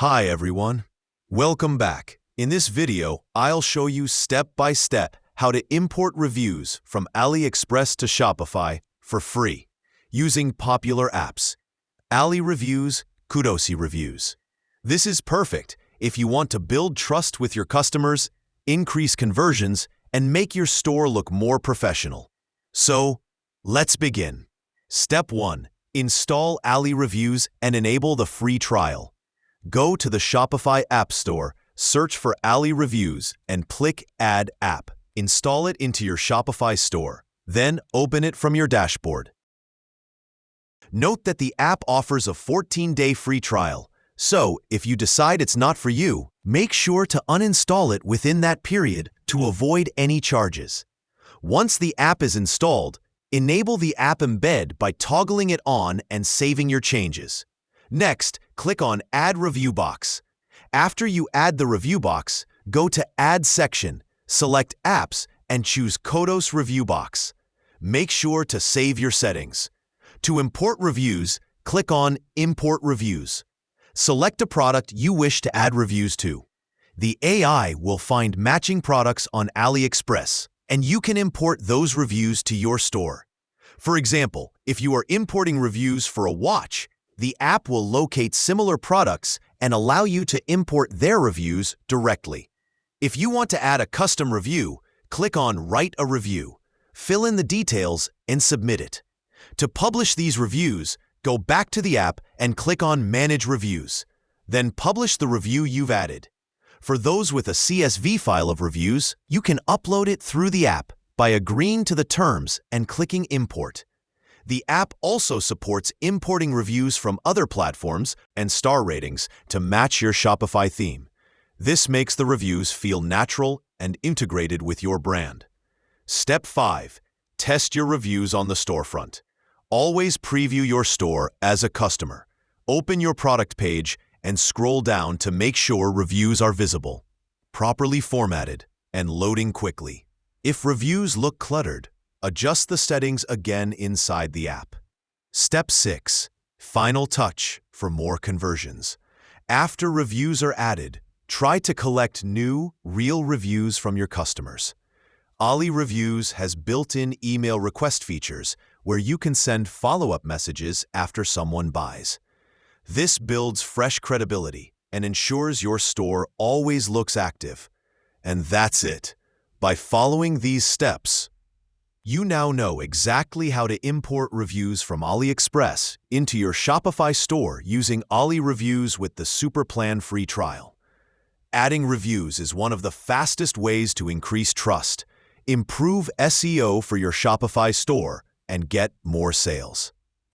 Hi everyone, welcome back. In this video, I'll show you step by step how to import reviews from Aliexpress to Shopify for free using popular apps. Ali Reviews, Kudosi Reviews. This is perfect if you want to build trust with your customers, increase conversions, and make your store look more professional. So, let's begin. Step 1. Install Ali Reviews and enable the free trial. Go to the Shopify App Store, search for Ali Reviews, and click Add App. Install it into your Shopify store, then open it from your dashboard. Note that the app offers a 14-day free trial, so if you decide it's not for you, make sure to uninstall it within that period to avoid any charges. Once the app is installed, enable the app embed by toggling it on and saving your changes. Next, click on Add Review Box. After you add the review box, go to Add section, select Apps, and choose Kudos Review Box. Make sure to save your settings. To import reviews, click on Import Reviews. Select a product you wish to add reviews to. The AI will find matching products on Aliexpress, and you can import those reviews to your store. For example, if you are importing reviews for a watch, the app will locate similar products and allow you to import their reviews directly. If you want to add a custom review, click on Write a Review, fill in the details, and submit it. To publish these reviews, go back to the app and click on Manage Reviews. Then publish the review you've added. For those with a CSV file of reviews, you can upload it through the app by agreeing to the terms and clicking Import. The app also supports importing reviews from other platforms and star ratings to match your Shopify theme. This makes the reviews feel natural and integrated with your brand. Step 5. Test your reviews on the storefront. Always preview your store as a customer. Open your product page and scroll down to make sure reviews are visible, properly formatted, and loading quickly. If reviews look cluttered, adjust the settings again inside the app. Step 6. Final touch for more conversions. After reviews are added, try to collect new, real reviews from your customers. Ali Reviews has built-in email request features where you can send follow-up messages after someone buys. This builds fresh credibility and ensures your store always looks active. And that's it. By following these steps, you now know exactly how to import reviews from Aliexpress into your Shopify store using Ali Reviews with the Super Plan free trial. Adding reviews is one of the fastest ways to increase trust, improve SEO for your Shopify store, and get more sales.